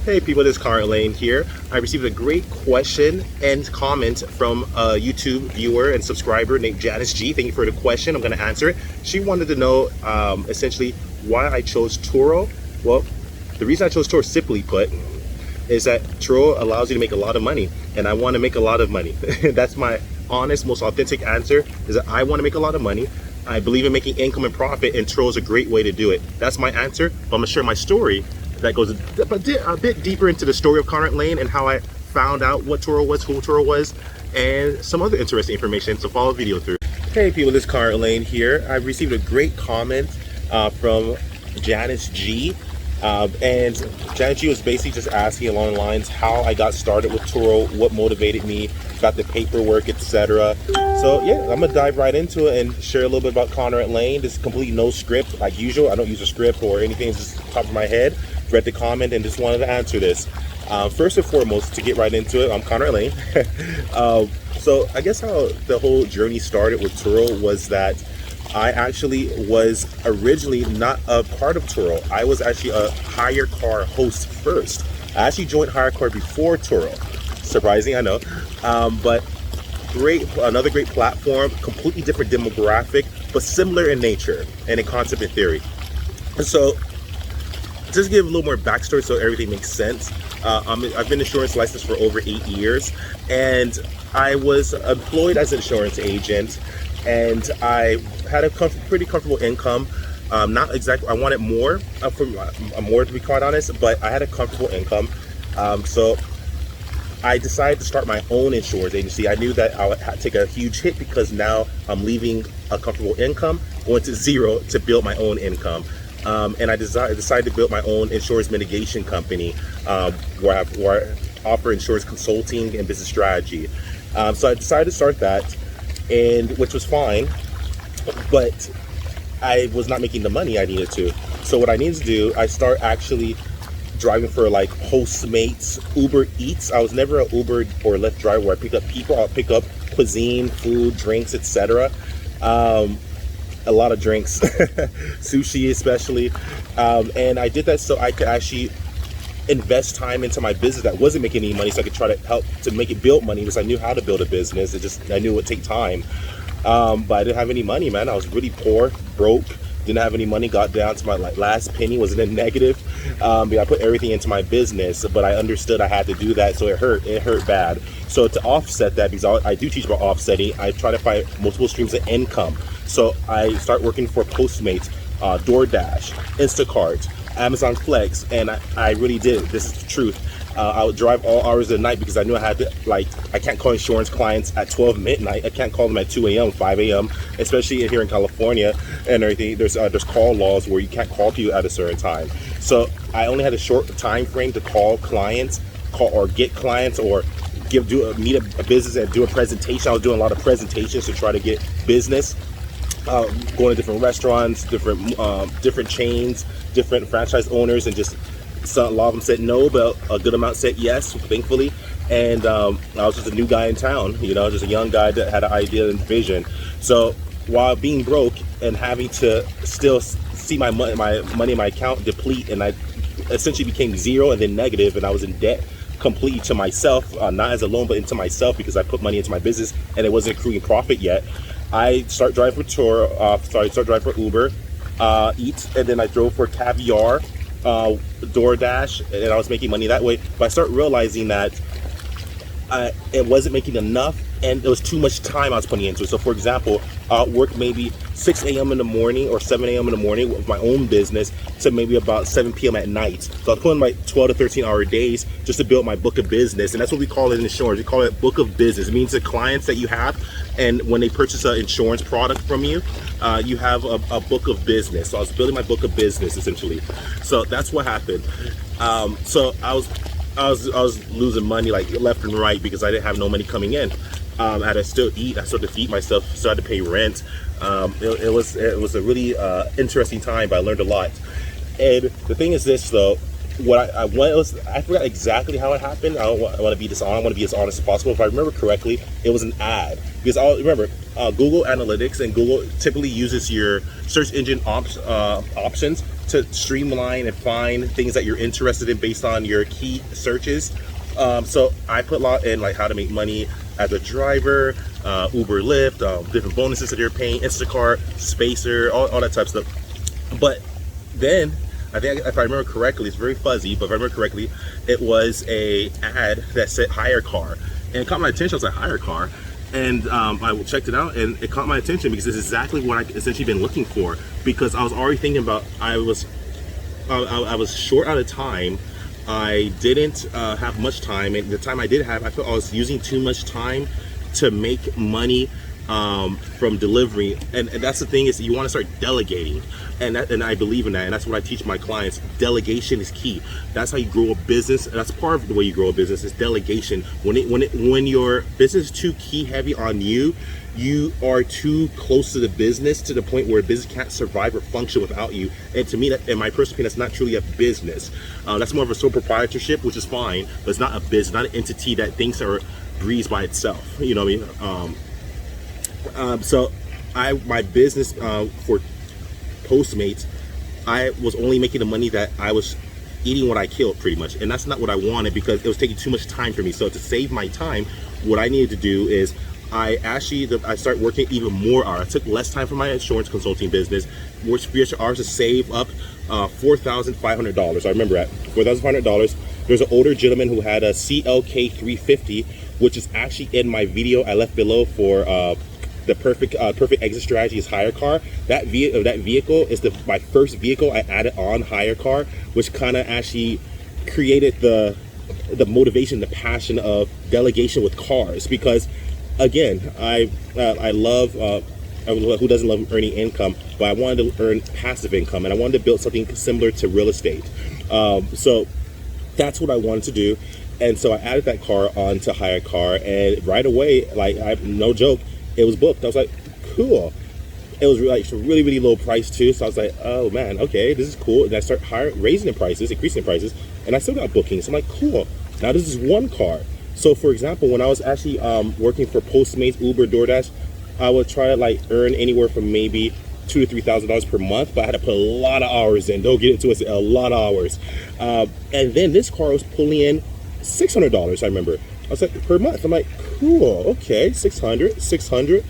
Hey people, this is Conrad Layn here. I received a great question and comment from a YouTube viewer and subscriber named Janice G. Thank you for the question. I'm going to answer it. She wanted to know essentially why I chose Turo. Well, the reason I chose Turo, simply put, is that Turo allows you to make a lot of money, and I want to make a lot of money. That's my honest, most authentic answer, is that I want to make a lot of money. I believe in making income and profit, and Turo is a great way to do it. That's my answer, but I'm going to share my story that goes a bit deeper into the story of Conrad Layn and how I found out what Turo was, who Turo was, and some other interesting information. So follow the video through. Hey people, this is Conrad Layn here. I received a great comment from Janice G. And Janice G was basically just asking along the lines how I got started with Turo, what motivated me, got the paperwork, etc. So yeah, I'm gonna dive right into it and share a little bit about Conrad Layn. This is completely no script like usual. I don't use a script or anything, it's just top of my head. Read the comment and just wanted to answer this. First and foremost, to get right into it, I'm Conrad Layn. So I guess how the whole journey started with Turo was that I actually was originally not a part of Turo. I was actually a Hyrecar host first. I actually joined Hyrecar before Turo. Surprising, I know. But another great platform, completely different demographic, but similar in nature and in concept and theory. And so, just to give a little more backstory so everything makes sense. I've been insurance licensed for over 8 years, and I was employed as an insurance agent, and I had a pretty comfortable income. Not exactly, I wanted more, more to be quite honest, but I had a comfortable income. So I decided to start my own insurance agency. I knew that I would take a huge hit because now I'm leaving a comfortable income, going to zero to build my own income. And I decided to build my own insurance mitigation company where I offer insurance consulting and business strategy. So I decided to start that, which was fine, but I was not making the money I needed to. So what I needed to do, I start actually driving for like Postmates, Uber Eats. I was never an Uber or Lyft driver where I pick up people. I'll pick up cuisine, food, drinks, etc. A lot of drinks, sushi especially, and I did that so I could actually invest time into my business that wasn't making any money, so I could try to help to make it build money, because I knew how to build a business. I knew it would take time, but I didn't have any money, man. I was really poor, broke, didn't have any money, got down to my last penny, was in a negative. I put everything into my business, but I understood I had to do that, so it hurt bad. So to offset that, because I do teach about offsetting, I try to find multiple streams of income. So I start working for Postmates, DoorDash, Instacart, Amazon Flex, and I really did. This is the truth. I would drive all hours of the night because I knew I had to, I can't call insurance clients at 12 midnight. I can't call them at 2 a.m., 5 a.m., especially here in California and everything. There's call laws where you can't call people at a certain time. So I only had a short time frame to call clients, or get clients, or meet a business and do a presentation. I was doing a lot of presentations to try to get business. Going to different restaurants, different chains, different franchise owners, and just a lot of them said no, but a good amount said yes, thankfully. And I was just a new guy in town, just a young guy that had an idea and vision. So while being broke and having to still see my money in my account deplete, and I essentially became zero and then negative, and I was in debt completely to myself, not as a loan, but into myself, because I put money into my business and it wasn't accruing profit yet. I start driving for start driving for Uber Eats, and then I drove for Caviar, DoorDash, and I was making money that way. But I start realizing that it wasn't making enough, and there was too much time I was putting into it. So for example, I'll work maybe 6 a.m. in the morning or 7 a.m. in the morning with my own business to maybe about 7 p.m. at night. So I was putting like 12 to 13 hour days just to build my book of business. And that's what we call it in insurance. We call it book of business. It means the clients that you have, and when they purchase an insurance product from you, you have a book of business. So I was building my book of business essentially. So that's what happened. So I was losing money like left and right because I didn't have no money coming in. I had to still eat. I still had to feed myself. So I had to pay rent. It was a really interesting time, but I learned a lot. And the thing is this, though, I forgot exactly how it happened. I want to be dishonest. I want to be as honest as possible. If I remember correctly, it was an ad. Because remember, Google Analytics and Google typically uses your search engine options to streamline and find things that you're interested in based on your key searches. So I put a lot in, like how to make money as a driver, Uber, Lyft, different bonuses that you're paying, Instacart, Spacer, all that type of stuff. But then I think, if I remember correctly, it's very fuzzy, but if I remember correctly, it was a ad that said Hyrecar, and it caught my attention. I was like, Hyrecar, and I checked it out, and it caught my attention because it's exactly what I essentially been looking for. Because I was already thinking about, I was short out of time. I didn't have much time, and the time I did have, I felt I was using too much time to make money from delivery. And that's the thing, is you want to start delegating, and I believe in that, and that's what I teach my clients. Delegation is key. That's how you grow a business. That's part of the way you grow a business, is delegation. When your business is too key heavy on you, you are too close to the business, to the point where business can't survive or function without you. And to me, that, in my personal opinion, that's not truly a business. That's more of a sole proprietorship, which is fine, but it's not a business, not an entity that thinks or breathes by itself. You know what I mean? So my business for Postmates, I was only making the money that I was eating what I killed, pretty much, and that's not what I wanted, because it was taking too much time for me. So to save my time, what I needed to do is I started working even more hours. I took less time from my insurance consulting business, worked 3 extra hours to save up $4,500. I remember that, $4,500. There's an older gentleman who had a CLK 350, which is actually in my video I left below for the perfect exit strategy is Hyrecar. That vehicle is my first vehicle I added on Hyrecar, which kind of actually created the motivation, the passion of delegation with cars. Because again, I love, who doesn't love earning income, but I wanted to earn passive income, and I wanted to build something similar to real estate. So that's what I wanted to do. And so I added that car onto Hyrecar, and right away, like, no joke, it was booked. I was like, cool. It was like really, really low price too. So I was like, oh man, okay, this is cool. And I start raising the prices, increasing the prices, and I still got bookings. So I'm like, cool. Now this is one car. So for example, when I was actually working for Postmates, Uber, DoorDash, I would try to like earn anywhere from maybe $2,000 to $3,000 per month, but I had to put a lot of hours in. Don't get into it, a lot of hours. And then this car was pulling in $600. I remember. I was like, per month. I'm like, cool, okay, 600.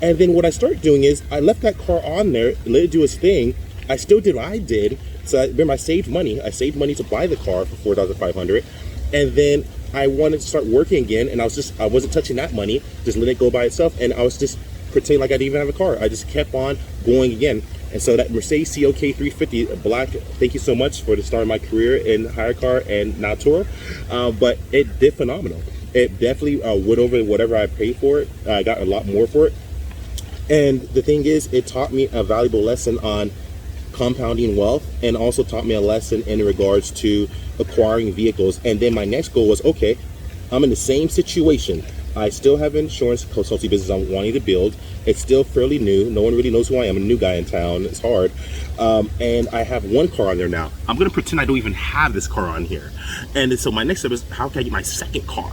And then what I started doing is I left that car on there, let it do its thing. I still did what I did. So I remember, I saved money. I saved money to buy the car for $4,500. And then I wanted to start working again, and I wasn't touching that money, just letting it go by itself. And I was just pretending like I didn't even have a car. I just kept on going again. And so that Mercedes CLK 350 black, thank you so much for the start of my career in Hyrecar and now Turo. But it did phenomenal. It definitely went over whatever I paid for it. I got a lot more for it. And the thing is, it taught me a valuable lesson on compounding wealth, and also taught me a lesson in regards to acquiring vehicles. And then my next goal was, okay, I'm in the same situation. I still have an insurance consulting business I'm wanting to build. It's still fairly new. No one really knows who I am. I'm a new guy in town. It's hard. And I have one car on there now. I'm going to pretend I don't even have this car on here. And so my next step is, how can I get my second car?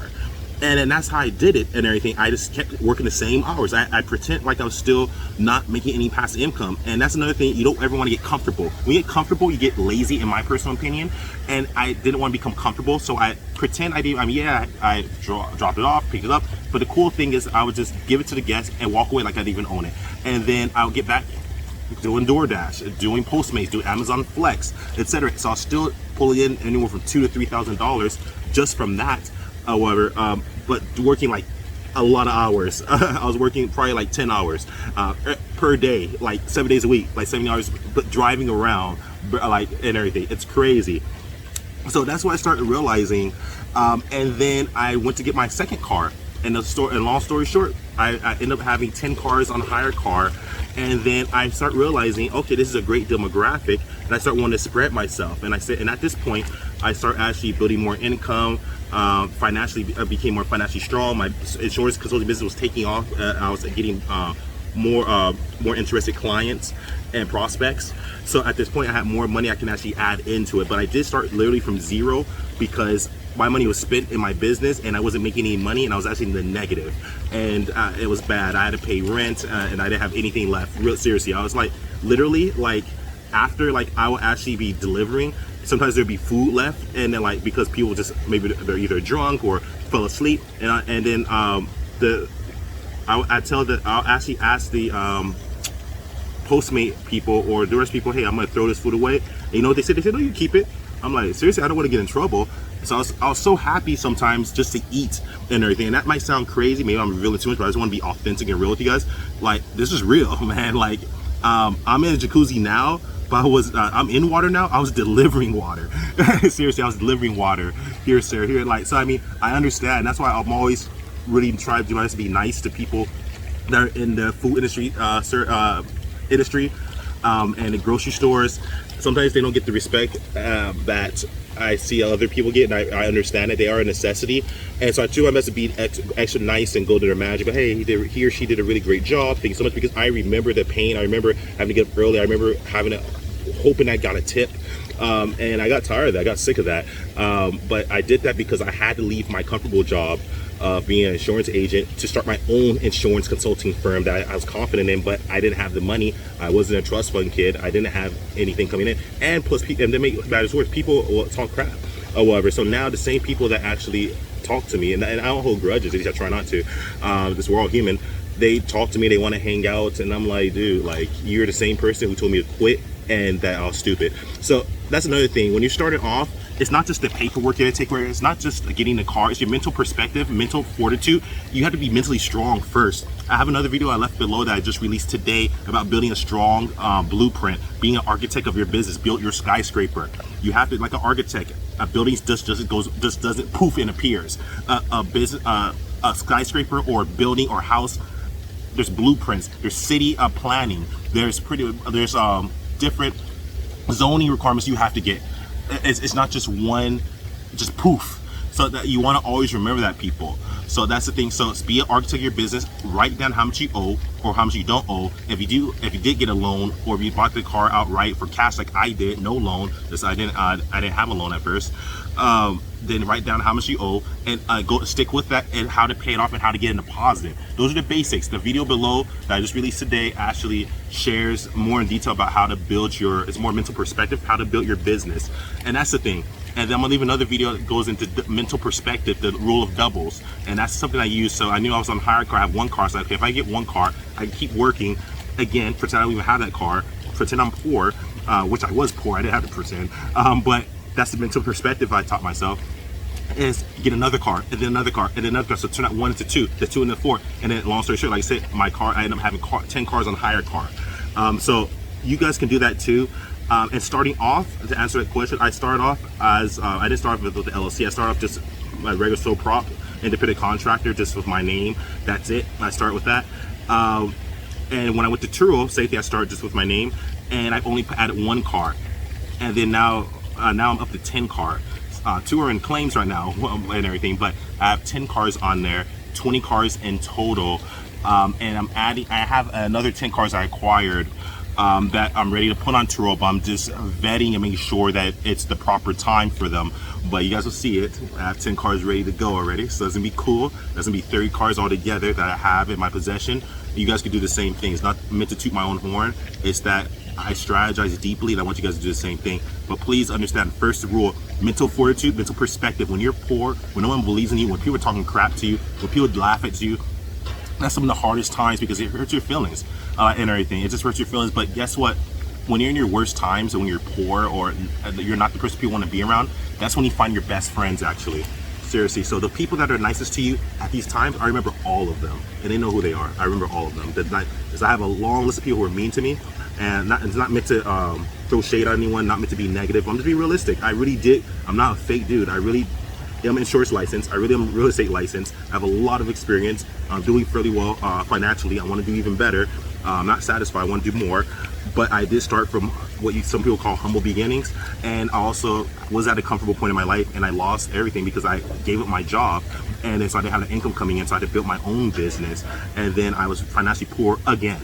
And then that's how I did it and everything. I just kept working the same hours. I pretend like I was still not making any passive income. And that's another thing. You don't ever want to get comfortable. When you get comfortable, you get lazy, in my personal opinion. And I didn't want to become comfortable. So I pretend I did. I mean, yeah, I dropped it off, picked it up. But the cool thing is, I would just give it to the guest and walk away like I didn't even own it. And then I would get back doing DoorDash, doing Postmates, doing Amazon Flex, etc. So I was still pulling in anywhere from $2,000 to $3,000 just from that. However, but working like a lot of hours. I was working probably like 10 hours per day, like 7 days a week, like 70 hours, but driving around, like, and everything. It's crazy. So that's what I started realizing. And then I went to get my second car. And long story short, I ended up having 10 cars on Hyrecar. And then I start realizing, okay, this is a great demographic. And I start wanting to spread myself. And and at this point, I start actually building more income. Financially, I became more financially strong. My insurance consulting business was taking off. I was getting more interested clients and prospects. So at this point, I had more money I can actually add into it. But I did start literally from zero, because my money was spent in my business and I wasn't making any money, and I was actually in the negative. And it was bad. I had to pay rent and I didn't have anything left. Real seriously, I was like literally like after, like, I will actually be delivering, sometimes there'll be food left, and then like, because people just, maybe they're either drunk or fell asleep, and then I'll actually ask the Postmate people or DoorDash people, hey, I'm gonna throw this food away. And you know what they said? They said, no, you keep it. I'm like, seriously, I don't want to get in trouble. So I was so happy sometimes just to eat and everything. And that might sound crazy, maybe I'm revealing too much, but I just want to be authentic and real with you guys. Like, this is real, man. Like, I'm in a jacuzzi now, but I'm in water now. I was delivering water. Seriously, I was delivering water here, sir, here. Like, so I mean, I understand. That's why I'm always really trying to be nice to people that are in the food industry, and the grocery stores. Sometimes they don't get the respect that I see other people get, and I understand that they are a necessity. And so I try my best to be extra nice and go to their manager, but hey, he or she did a really great job. Thank you so much, because I remember the pain. I remember having to get up early. I remember hoping I got a tip. And I got tired of that. I got sick of that. But I did that because I had to leave my comfortable job of being an insurance agent to start my own insurance consulting firm that I was confident in, but I didn't have the money. I wasn't a trust fund kid. I didn't have anything coming in. And plus, and to make matters worse, people will talk crap or whatever. So now the same people that actually talk to me, and I don't hold grudges, at least I try not to, because we're all human. They talk to me, they want to hang out, and I'm like, dude, like, you're the same person who told me to quit and that I was stupid. So that's another thing. When you're starting off, it's not just the paperwork you have to take care of. It's not just getting the car. It's your mental perspective, mental fortitude. You have to be mentally strong first. I have another video I left below that I just released today about building a strong blueprint, being an architect of your business, build your skyscraper. You have to, like an architect, a building just doesn't poof and appears. A skyscraper or building or house, there's blueprints, there's city planning, there's different zoning requirements you have to get. It's not just one, just poof. So that you want to always remember that, people. So that's the thing. So be an architect of your business. Write down how much you owe or how much you don't owe. If you did get a loan, or if you bought the car outright for cash like I did, no loan, because I didn't have a loan at first. Then write down how much you owe and go stick with that, and how to pay it off and how to get into positive. Those are the basics. The video below that I just released today actually shares more in detail about how to build it's more mental perspective, how to build your business. And that's the thing. And then I'm gonna leave another video that goes into the mental perspective, the rule of doubles. And that's something I use. So I knew I was on Hyrecar, I have one car. So okay, if I get one car, I can keep working. Again, pretend I don't even have that car. Pretend I'm poor, which I was poor. I didn't have to pretend. But that's the mental perspective I taught myself, is get another car, and then another car, and then another car. So turn that 1 into 2, the 2 into 4. And then long story short, like I said, my car, I ended up having 10 cars on Hyrecar. So you guys can do that too. And starting off, to answer that question, I started off as, I didn't start off with the LLC. I started off just my regular sole prop, independent contractor, just with my name. That's it. I started with that. And when I went to Turo, same thing, I started just with my name, and I only added one car. And then now I'm up to 10 cars. 2 are in claims right now and everything, but I have 10 cars on there, 20 cars in total. And I have another 10 cars I acquired that I'm ready to put on Turo, but I'm just vetting and making sure that it's the proper time for them. But you guys will see it. I have 10 cars ready to go already, so it's gonna be cool. There's gonna be 30 cars altogether that I have in my possession. You guys can do the same thing. It's not meant to toot my own horn. It's that I strategize deeply, and I want you guys to do the same thing. But please understand, first rule, mental fortitude, mental perspective. When you're poor, when no one believes in you, when people are talking crap to you, when people laugh at you, that's some of the hardest times, because it hurts your feelings and everything. It just hurts your feelings. But guess what? When you're in your worst times, and when you're poor, or you're not the person people want to be around, that's when you find your best friends, actually. Seriously. So the people that are nicest to you at these times, I remember all of them, and they know who they are. I remember all of them. Because I have a long list of people who are mean to me, and it's not meant to throw shade on anyone, not meant to be negative. I'm just being realistic. I really did. I'm not a fake dude. I really am insurance licensed. I really am real estate licensed. I have a lot of experience. I'm doing fairly well financially. I want to do even better. I'm not satisfied. I want to do more. But I did start from what some people call humble beginnings, and I also was at a comfortable point in my life, and I lost everything because I gave up my job, and then so I didn't have an income coming in, so I had to build my own business, and then I was financially poor again,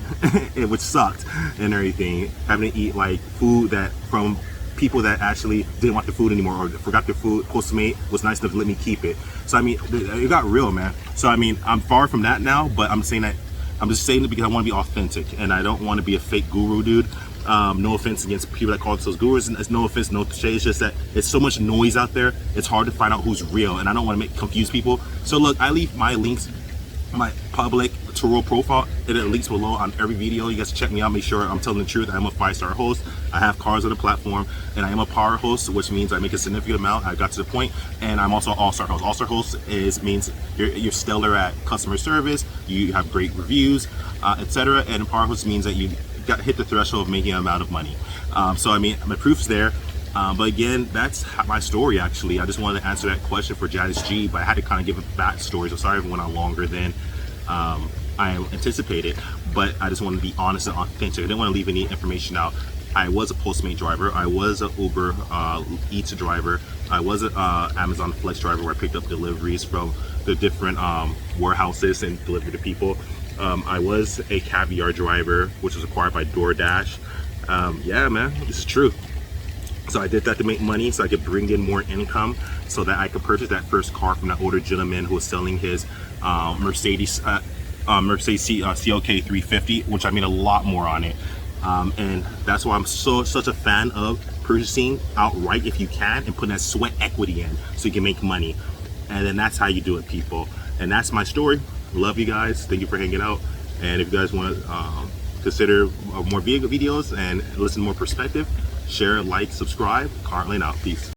which sucked and everything, having to eat like food that from people that actually didn't want the food anymore, or forgot their food. Postmate was nice enough to let me keep it. So I mean, it got real, man. So I mean, I'm far from that now, but I'm just saying it because I want to be authentic, and I don't want to be a fake guru dude. No offense against people that call themselves gurus, and it's no offense, no shade. It's just that it's so much noise out there. It's hard to find out who's real, and I don't want to confuse people. So look, I leave my links, my public Turo profile, it links below on every video. You guys check me out, make sure I'm telling the truth. I'm a 5-star host. I have cars on the platform, and I am a power host, which means I make a significant amount. I got to the point, and I'm also an all-star host. All-star host means you're stellar at customer service, you have great reviews, etc. And power host means that you got hit the threshold of making an amount of money. So I mean, my proof's there. But again, that's my story actually. I just wanted to answer that question for Janice G, but I had to kind of give a backstory. So sorry if it went on longer than I anticipated, but I just wanted to be honest and authentic. I didn't want to leave any information out. I was a Postmate driver. I was an Uber Eats driver. I was an Amazon Flex driver where I picked up deliveries from the different warehouses and delivered to people. I was a Caviar driver, which was acquired by DoorDash. Yeah, man, this is true. So I did that to make money so I could bring in more income so that I could purchase that first car from that older gentleman who was selling his Mercedes CLK 350, which I made a lot more on it. And that's why I'm such a fan of purchasing outright if you can and putting that sweat equity in so you can make money. And then that's how you do it, people. And that's my story. Love you guys. Thank you for hanging out. And if you guys want to consider more videos and listen to more perspective, share, like, subscribe. Conrad Layn out. Peace.